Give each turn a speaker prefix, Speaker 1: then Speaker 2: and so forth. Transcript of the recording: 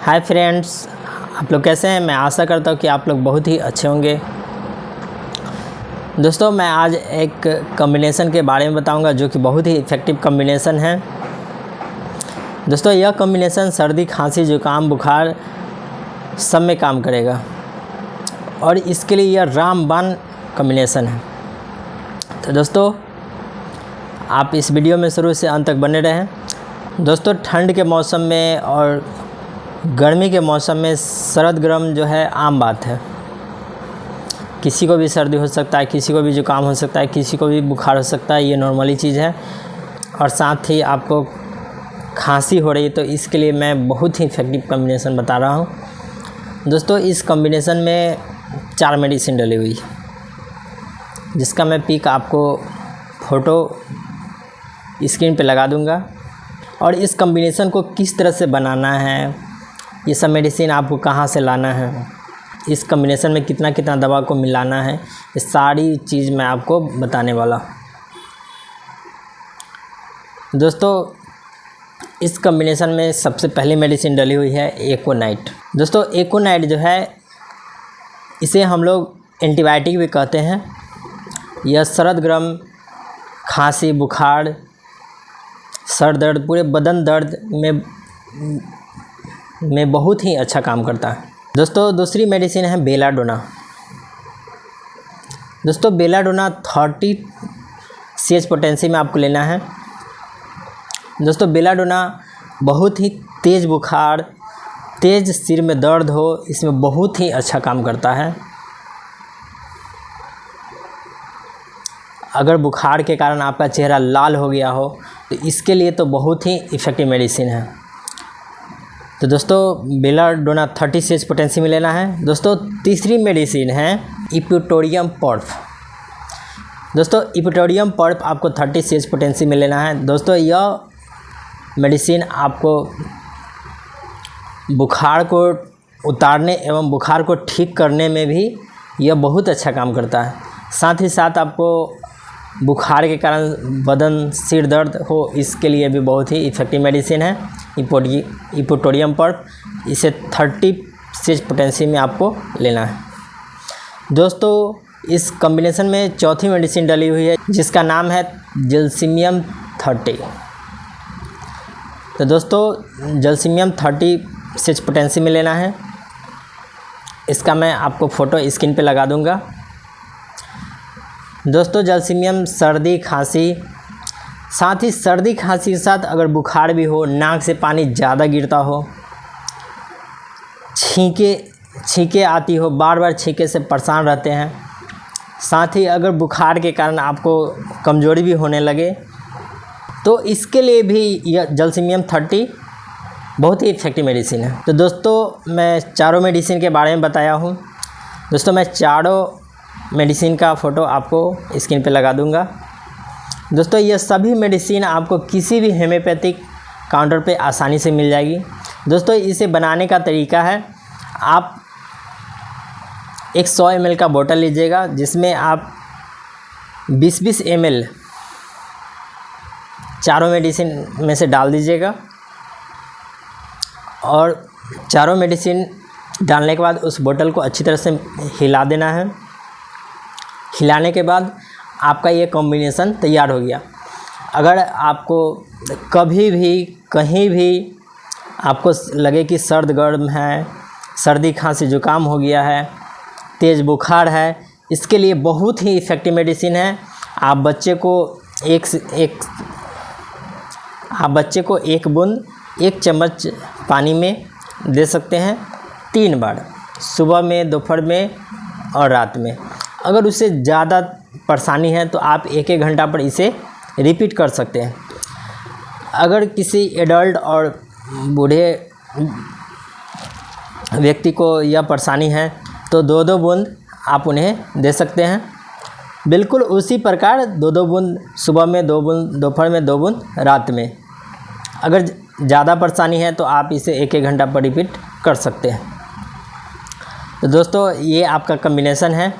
Speaker 1: Hi friends, आप लोग कैसे हैं। मैं आशा करता हूँ कि आप लोग बहुत ही अच्छे होंगे। दोस्तों, मैं आज एक कॉम्बिनेशन के बारे में बताऊंगा जो कि बहुत ही इफ़ेक्टिव कॉम्बिनेशन है। दोस्तों, यह कॉम्बिनेशन सर्दी, खांसी, जुकाम, बुखार सब में काम करेगा और इसके लिए यह रामबाण कॉम्बिनेशन है। तो दोस्तों, आप इस वीडियो में शुरू से अंत तक बने रहें। दोस्तों, ठंड के मौसम में और गर्मी के मौसम में सर्द गर्म जो है आम बात है। किसी को भी सर्दी हो सकता है, किसी को भी जुकाम हो सकता है, किसी को भी बुखार हो सकता है, ये नॉर्मली चीज़ है। और साथ ही आपको खांसी हो रही है तो इसके लिए मैं बहुत ही इफ़ेक्टिव कॉम्बिनेशन बता रहा हूँ। दोस्तों, इस कॉम्बिनेशन में 4 मेडिसिन डली हुई है, जिसका मैं पिक आपको फ़ोटो स्क्रीन पे लगा दूँगा। और इस कॉम्बिनेशन को किस तरह से बनाना है, ये सब मेडिसिन आपको कहाँ से लाना है, इस कॉम्बिनेशन में कितना कितना दवा को मिलाना है, ये सारी चीज़ मैं आपको बताने वाला। दोस्तों, इस कॉम्बिनेशन में सबसे पहली मेडिसिन डली हुई है एकोनाइट। दोस्तों, एकोनाइट जो है इसे हम लोग एंटीबायोटिक भी कहते हैं। यह सर्द गर्म, खांसी, बुखार, सर दर्द, पूरे बदन दर्द में बहुत ही अच्छा काम करता है। दोस्तों, दूसरी मेडिसिन है बेलाडोना। दोस्तों, बेलाडोना 30 CH पोटेंसी में आपको लेना है। दोस्तों, बेलाडोना बहुत ही तेज़ बुखार, तेज़ सिर में दर्द हो, इसमें बहुत ही अच्छा काम करता है। अगर बुखार के कारण आपका चेहरा लाल हो गया हो तो इसके लिए तो बहुत ही इफ़ेक्टिव मेडिसिन है। तो दोस्तों, बेलाडोना 30 CH पोटेंसी में लेना है। दोस्तों, तीसरी मेडिसिन है इप्यूटोरियम पर्फ। दोस्तों, इप्यूटोरियम पर्फ आपको 30 CH पोटेंसी में लेना है। दोस्तों, यह मेडिसिन आपको बुखार को उतारने एवं बुखार को ठीक करने में भी यह बहुत अच्छा काम करता है। साथ ही साथ आपको बुखार के कारण बदन, सिर दर्द हो, इसके लिए भी बहुत ही इफ़ेक्टिव मेडिसिन है इप्यूटोरियम पर्फ। इसे 30 CH पोटेंसी में आपको लेना है। दोस्तों, इस कॉम्बिनेशन में चौथी मेडिसिन डली हुई है जिसका नाम है जलसीमियम 30। तो दोस्तों, जलसीमियम 30 CH पोटेंसी में लेना है। इसका मैं आपको फ़ोटो स्क्रीन पे लगा दूंगा। दोस्तों, जलसीमियम सर्दी, खांसी, साथ ही सर्दी खांसी के साथ अगर बुखार भी हो, नाक से पानी ज़्यादा गिरता हो, छींके आती हो, बार बार छींके से परेशान रहते हैं, साथ ही अगर बुखार के कारण आपको कमज़ोरी भी होने लगे तो इसके लिए भी यह जलसीमियम 30 बहुत ही इफ़ेक्टिव मेडिसिन है। तो दोस्तों, मैं चारों मेडिसिन के बारे में बताया हूँ। दोस्तों, मैं चारों मेडिसिन का फ़ोटो आपको स्क्रीन पे लगा दूंगा। दोस्तों, ये सभी मेडिसिन आपको किसी भी होम्योपैथिक काउंटर पे आसानी से मिल जाएगी। दोस्तों, इसे बनाने का तरीका है, आप एक 100 ml का बोतल लीजिएगा जिसमें आप 20-20 ml चारों मेडिसिन में से डाल दीजिएगा। और चारों मेडिसिन डालने के बाद उस बोतल को अच्छी तरह से हिला देना है। हिलाने के बाद आपका ये कॉम्बिनेशन तैयार हो गया। अगर आपको कभी भी कहीं भी आपको लगे कि सर्द गर्म है, सर्दी खांसी जुकाम हो गया है, तेज़ बुखार है, इसके लिए बहुत ही इफ़ेक्टिव मेडिसिन है। आप बच्चे को एक बूंद 1 चम्मच पानी में दे सकते हैं 3 बार, सुबह में, दोपहर में और रात में। अगर उससे ज़्यादा परेशानी है तो आप 1-1 घंटा पर इसे रिपीट कर सकते हैं। अगर किसी एडल्ट और बूढ़े व्यक्ति को यह परेशानी है तो 2-2 बूंद आप उन्हें दे सकते हैं। बिल्कुल उसी प्रकार 2-2 बूंद सुबह में, 2 बूंद दोपहर में, 2 बूंद रात में। अगर ज़्यादा परेशानी है तो आप इसे 1-1 घंटा पर रिपीट कर सकते हैं। तो दोस्तों, ये आपका कॉम्बिनेशन है।